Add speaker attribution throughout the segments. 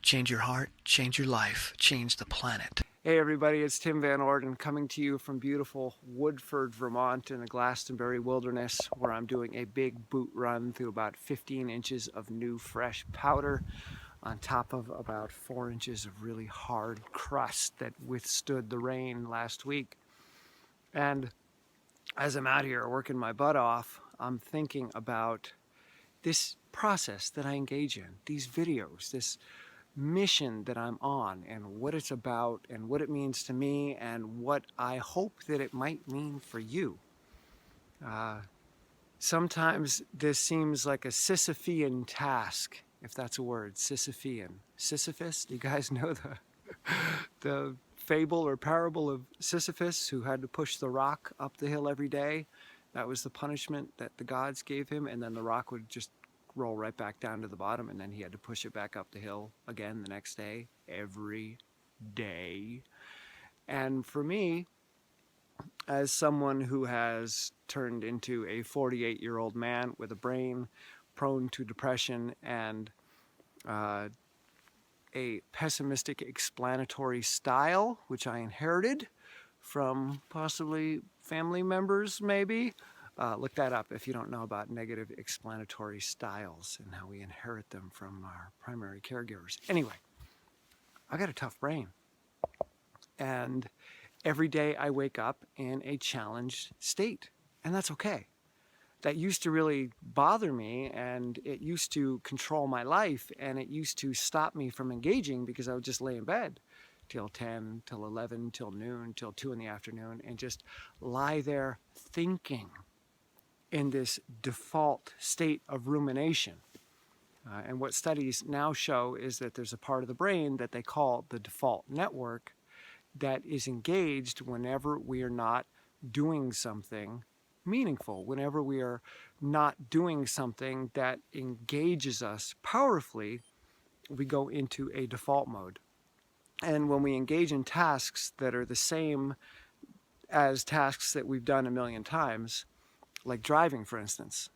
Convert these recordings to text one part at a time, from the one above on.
Speaker 1: Change your heart, change your life, change the planet.
Speaker 2: Hey everybody, it's Tim Van Orden coming to you from beautiful Woodford, Vermont in the Glastonbury Wilderness, where I'm doing a big boot run through about 15 inches of new fresh powder on top of about 4 inches of really hard crust that withstood the rain last week. And as I'm out here working my butt off, I'm thinking about this process that I engage in, these videos, this mission that I'm on, and what it's about and what it means to me and what I hope that it might mean for you. Sometimes this seems like a Sisyphean task, if that's a word. Sisyphean. Sisyphus, do you guys know the fable or parable of Sisyphus, who had to push the rock up the hill every day? That was the punishment that the gods gave him, and then the rock would just roll right back down to the bottom, and then he had to push it back up the hill again the next day, every day. And for me, as someone who has turned into a 48-year-old man with a brain prone to depression and a pessimistic explanatory style, which I inherited from possibly family members, maybe. Look that up if you don't know about negative explanatory styles and how we inherit them from our primary caregivers. Anyway, I got a tough brain. And every day I wake up in a challenged state, and that's okay. That used to really bother me, and it used to control my life, and it used to stop me from engaging because I would just lay in bed till 10, till 11, till noon, till 2 in the afternoon, and just lie there thinking in this default state of rumination. And what studies now show is that there's a part of the brain that they call the default network that is engaged whenever we are not doing something meaningful, whenever we are not doing something that engages us powerfully. We go into a default mode. And when we engage in tasks that are the same as tasks that we've done a million times, like driving, for instance.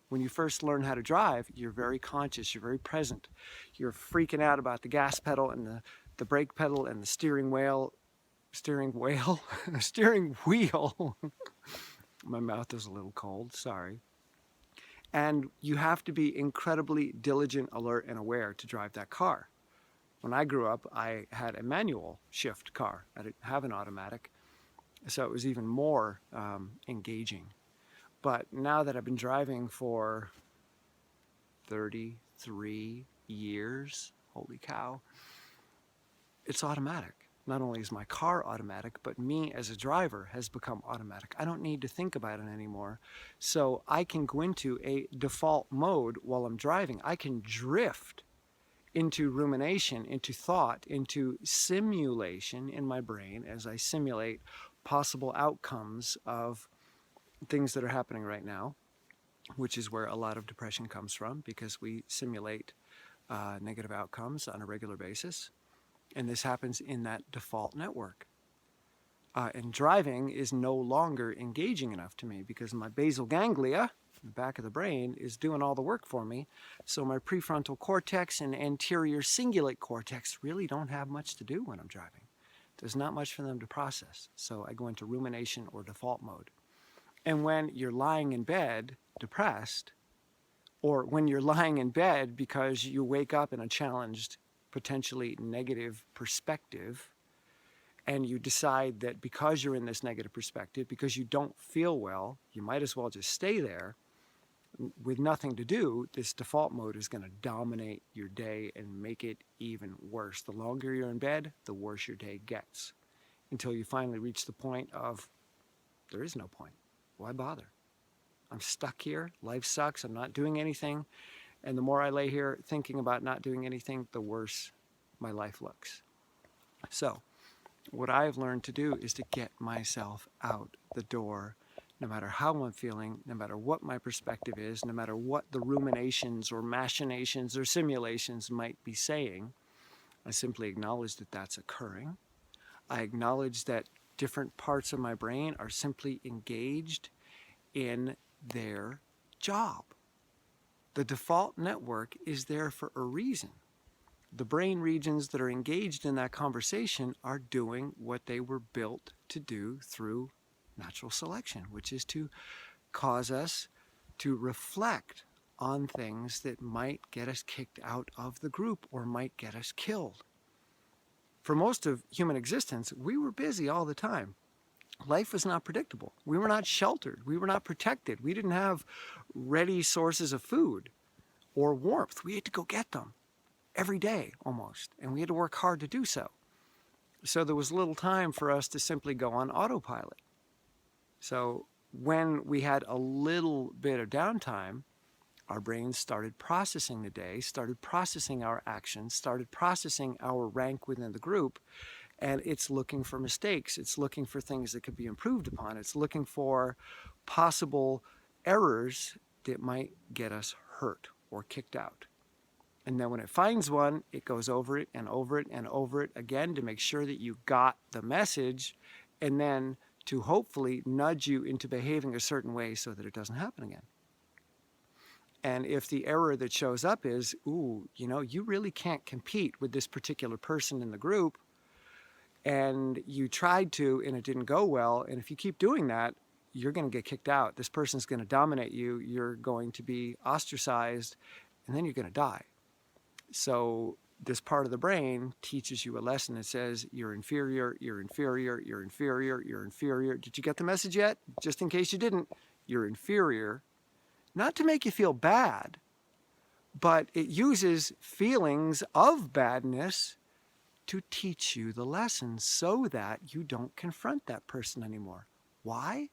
Speaker 2: When you first learn how to drive, you're very conscious, you're very present. You're freaking out about the gas pedal and the brake pedal and the steering wheel. My mouth is a little cold, sorry. And you have to be incredibly diligent, alert, and aware to drive that car. When I grew up, I had a manual shift car. I didn't have an automatic, so it was even more engaging. But now that I've been driving for 33 years, holy cow, it's automatic. Not only is my car automatic, but me as a driver has become automatic. I don't need to think about it anymore. So I can go into a default mode while I'm driving. I can drift into rumination, into thought, into simulation in my brain as I simulate possible outcomes of things that are happening right now, which is where a lot of depression comes from, because we simulate negative outcomes on a regular basis. And this happens in that default network. And driving is no longer engaging enough to me because my basal ganglia, the back of the brain, is doing all the work for me. So my prefrontal cortex and anterior cingulate cortex really don't have much to do when I'm driving. There's not much for them to process. So I go into rumination or default mode. And when you're lying in bed depressed, or when you're lying in bed because you wake up in a challenged, potentially negative perspective, and you decide that because you're in this negative perspective, because you don't feel well, you might as well just stay there with nothing to do, this default mode is going to dominate your day and make it even worse. The longer you're in bed, the worse your day gets, until you finally reach the point of, there is no point. Why bother? I'm stuck here. Life sucks. I'm not doing anything. And the more I lay here thinking about not doing anything, the worse my life looks. So what I've learned to do is to get myself out the door, no matter how I'm feeling, no matter what my perspective is, no matter what the ruminations or machinations or simulations might be saying. I simply acknowledge that that's occurring. I acknowledge that different parts of my brain are simply engaged in their job. The default network is there for a reason. the brain regions that are engaged in that conversation are doing what they were built to do through natural selection, which is to cause us to reflect on things that might get us kicked out of the group or might get us killed. For most of human existence, we were busy all the time. Life was not predictable. We were not sheltered. We were not protected. We didn't have ready sources of food or warmth. We had to go get them every day almost, and we had to work hard to do so. So there was little time for us to simply go on autopilot. So when we had a little bit of downtime, our brains started processing the day, started processing our actions, started processing our rank within the group, and it's looking for mistakes. It's looking for things that could be improved upon. It's looking for possible errors that might get us hurt or kicked out. And then when it finds one, it goes over it and over it and over it again to make sure that you got the message, and then to hopefully nudge you into behaving a certain way so that it doesn't happen again. And if the error that shows up is, ooh, you really can't compete with this particular person in the group, and you tried to and it didn't go well, and if you keep doing that, you're going to get kicked out. This person's going to dominate you. You're going to be ostracized, and then you're going to die. So this part of the brain teaches you a lesson that says you're inferior, you're inferior, you're inferior, you're inferior. Did you get the message yet? Just in case you didn't, you're inferior. Not to make you feel bad, but it uses feelings of badness to teach you the lesson so that you don't confront that person anymore. Why?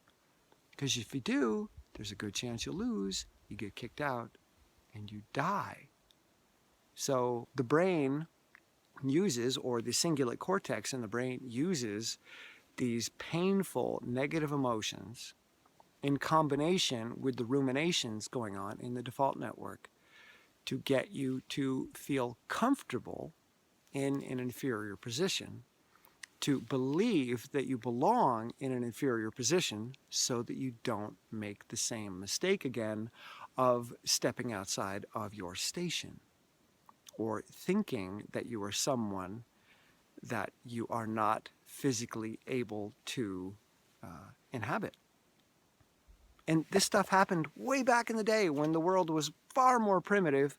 Speaker 2: Because if you do, there's a good chance you'll lose, you get kicked out, and you die. So the brain uses, or the cingulate cortex in the brain uses, these painful negative emotions in combination with the ruminations going on in the default network to get you to feel comfortable in an inferior position, to believe that you belong in an inferior position so that you don't make the same mistake again of stepping outside of your station or thinking that you are someone that you are not physically able to inhabit. And this stuff happened way back in the day when the world was far more primitive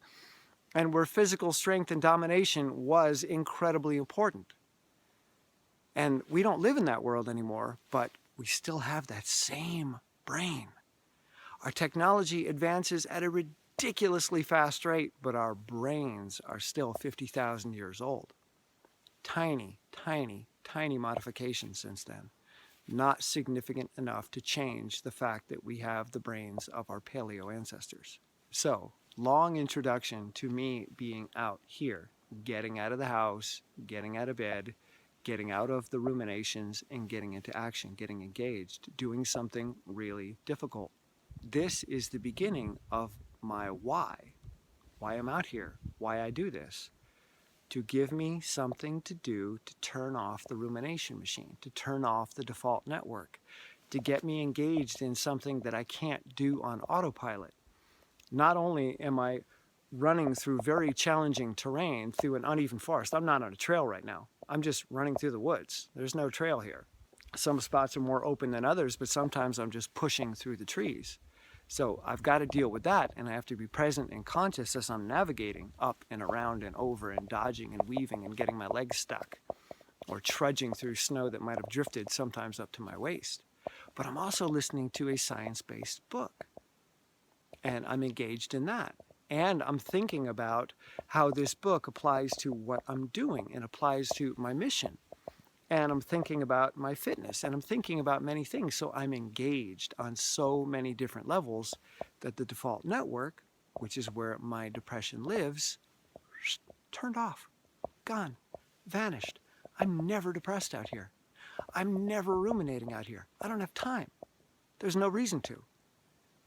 Speaker 2: and where physical strength and domination was incredibly important. And we don't live in that world anymore, but we still have that same brain. Our technology advances at a ridiculously fast rate, but our brains are still 50,000 years old. Tiny, tiny, tiny modifications since then. Not significant enough to change the fact that we have the brains of our paleo ancestors. So, long introduction to me being out here, getting out of the house, getting out of bed, getting out of the ruminations, and getting into action, getting engaged, doing something really difficult. This is the beginning of my why I'm out here, why I do this. To give me something to do to turn off the rumination machine, to turn off the default network, to get me engaged in something that I can't do on autopilot. Not only am I running through very challenging terrain through an uneven forest, I'm not on a trail right now. I'm just running through the woods. There's no trail here. Some spots are more open than others, but sometimes I'm just pushing through the trees. So I've got to deal with that, and I have to be present and conscious as I'm navigating up and around and over and dodging and weaving and getting my legs stuck or trudging through snow that might have drifted sometimes up to my waist. But I'm also listening to a science-based book, and I'm engaged in that. And I'm thinking about how this book applies to what I'm doing and applies to my mission. And I'm thinking about my fitness, and I'm thinking about many things. So I'm engaged on so many different levels that the default network, which is where my depression lives, turned off, gone, vanished. I'm never depressed out here. I'm never ruminating out here. I don't have time. There's no reason to.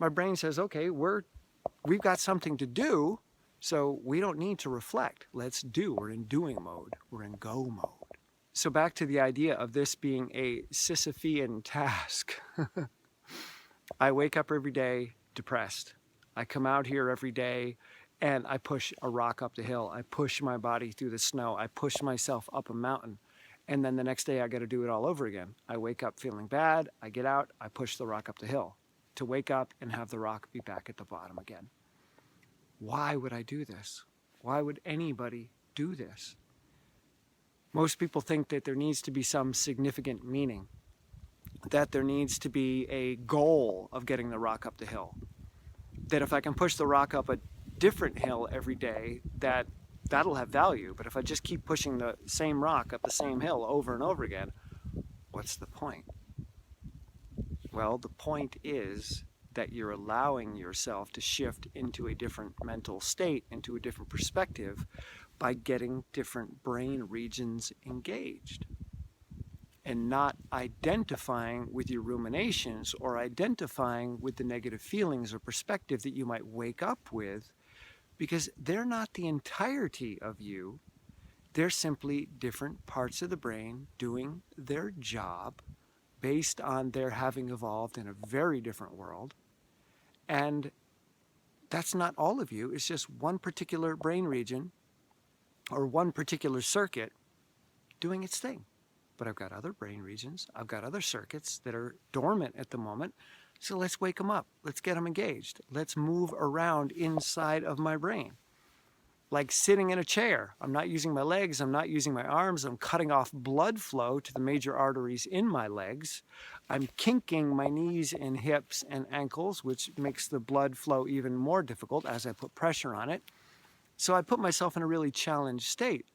Speaker 2: My brain says, okay, we've got something to do, so we don't need to reflect. Let's do. We're in doing mode. We're in go mode. So back to the idea of this being a Sisyphean task. I wake up every day depressed. I come out here every day and I push a rock up the hill. I push my body through the snow. I push myself up a mountain. And then the next day I got to do it all over again. I wake up feeling bad. I get out. I push the rock up the hill to wake up and have the rock be back at the bottom again. Why would I do this? Why would anybody do this? Most people think that there needs to be some significant meaning, that there needs to be a goal of getting the rock up the hill, that if I can push the rock up a different hill every day, that'll have value. But if I just keep pushing the same rock up the same hill over and over again, what's the point? Well, the point is that you're allowing yourself to shift into a different mental state, into a different perspective, by getting different brain regions engaged and not identifying with your ruminations or identifying with the negative feelings or perspective that you might wake up with, because they're not the entirety of you. They're simply different parts of the brain doing their job based on their having evolved in a very different world. And that's not all of you. It's just one particular brain region or one particular circuit doing its thing. But I've got other brain regions. I've got other circuits that are dormant at the moment. So let's wake them up. Let's get them engaged. Let's move around inside of my brain. Like sitting in a chair. I'm not using my legs. I'm not using my arms. I'm cutting off blood flow to the major arteries in my legs. I'm kinking my knees and hips and ankles, which makes the blood flow even more difficult as I put pressure on it. So I put myself in a really challenged state.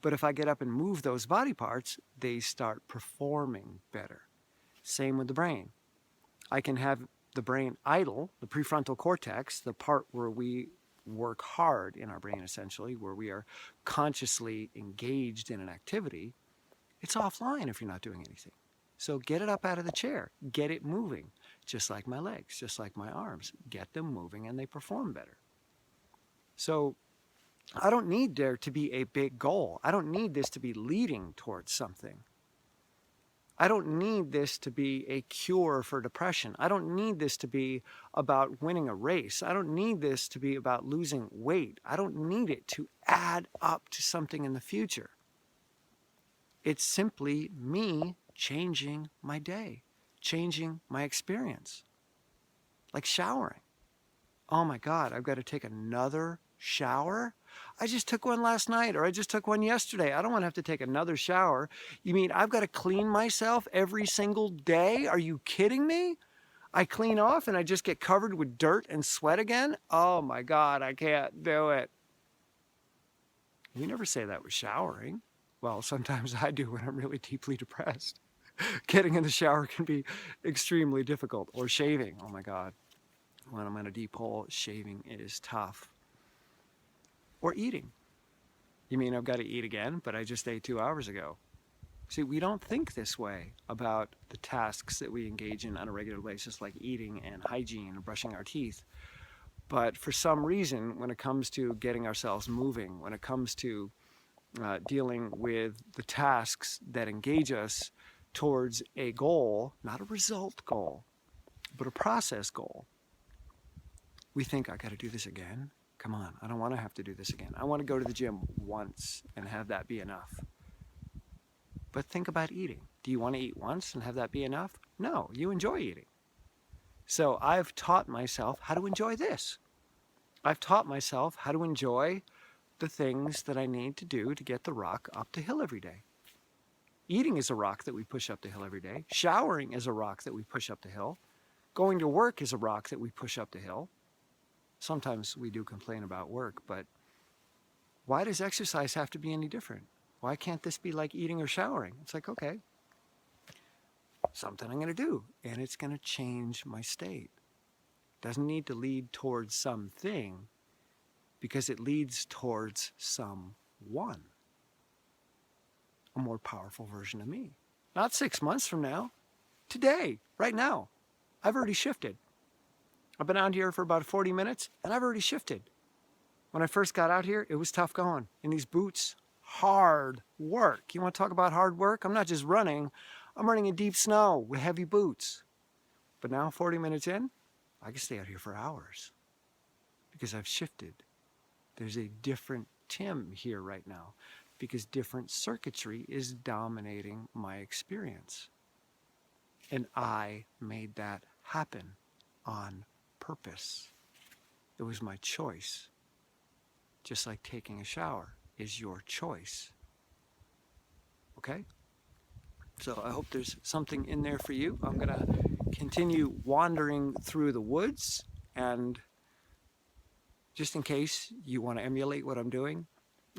Speaker 2: But if I get up and move those body parts, they start performing better. Same with the brain. I can have the brain idle, the prefrontal cortex, the part where we work hard in our brain essentially, where we are consciously engaged in an activity. It's offline if you're not doing anything. So get it up out of the chair, get it moving, just like my legs, just like my arms. Get them moving and they perform better. So I don't need there to be a big goal. I don't need this to be leading towards something. I don't need this to be a cure for depression. I don't need this to be about winning a race. I don't need this to be about losing weight. I don't need it to add up to something in the future. It's simply me changing my day, changing my experience. Like showering. Oh my God, I've got to take another shower? I just took one last night, or I just took one yesterday. I don't want to have to take another shower. You mean I've got to clean myself every single day? Are you kidding me? I clean off and I just get covered with dirt and sweat again? Oh my God, I can't do it. We never say that with showering. Well, sometimes I do when I'm really deeply depressed. Getting in the shower can be extremely difficult. Or shaving. Oh my God. When I'm in a deep hole, shaving is tough. Or eating. You mean I've got to eat again, but I just ate 2 hours ago. See, we don't think this way about the tasks that we engage in on a regular basis, like eating and hygiene and brushing our teeth. But for some reason, when it comes to getting ourselves moving, when it comes to dealing with the tasks that engage us towards a goal, not a result goal, but a process goal, we think, I got to do this again. Come on, I don't want to have to do this again. I want to go to the gym once and have that be enough. But think about eating. Do you want to eat once and have that be enough? No, you enjoy eating. So I've taught myself how to enjoy this. I've taught myself how to enjoy the things that I need to do to get the rock up the hill every day. Eating is a rock that we push up the hill every day. Showering is a rock that we push up the hill. Going to work is a rock that we push up the hill. Sometimes we do complain about work, but why does exercise have to be any different? Why can't this be like eating or showering? It's like, okay, something I'm going to do, and it's going to change my state. Doesn't need to lead towards something, because it leads towards someone. A more powerful version of me. Not 6 months from now. Today, right now. I've already shifted. I've been out here for about 40 minutes, and I've already shifted. When I first got out here, it was tough going. In these boots, hard work. You want to talk about hard work? I'm not just running. I'm running in deep snow with heavy boots. But now, 40 minutes in, I can stay out here for hours. because I've shifted. There's a different Tim here right now because different circuitry is dominating my experience. And I made that happen on purpose. It was my choice. Just like taking a shower is your choice. Okay? So I hope there's something in there for you. I'm going to continue wandering through the woods, and just in case you want to emulate what I'm doing,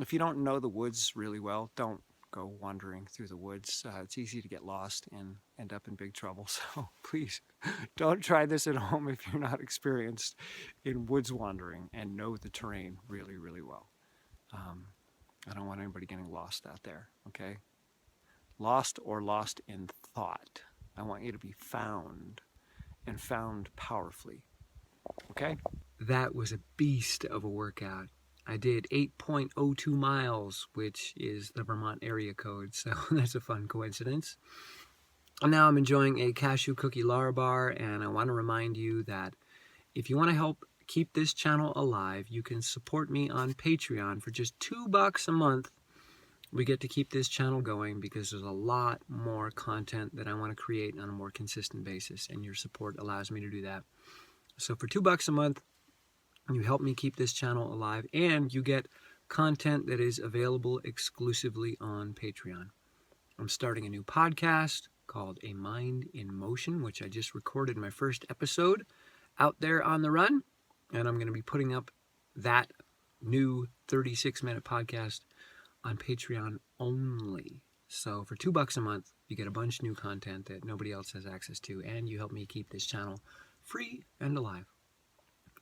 Speaker 2: if you don't know the woods really well, don't go wandering through the woods. It's easy to get lost and end up in big trouble. So please don't try this at home if you're not experienced in woods wandering and know the terrain really, really well. I don't want anybody getting lost out there, okay? Lost or lost in thought. I want you to be found, and found powerfully, okay? That was a beast of a workout. I did 8.02 miles, which is the Vermont area code, so that's a fun coincidence. And now I'm enjoying a cashew cookie Lara bar, and I want to remind you that if you want to help keep this channel alive, you can support me on Patreon for just $2 a month. We get to keep this channel going because there's a lot more content that I want to create on a more consistent basis, and your support allows me to do that. So for $2 a month, you help me keep this channel alive, and you get content that is available exclusively on Patreon. I'm starting a new podcast called A Mind in Motion, which I just recorded my first episode out there on the run, and I'm going to be putting up that new 36-minute podcast on Patreon only. So for $2 a month, you get a bunch of new content that nobody else has access to, and you help me keep this channel free and alive.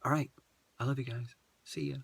Speaker 2: All right. I love you guys. See ya.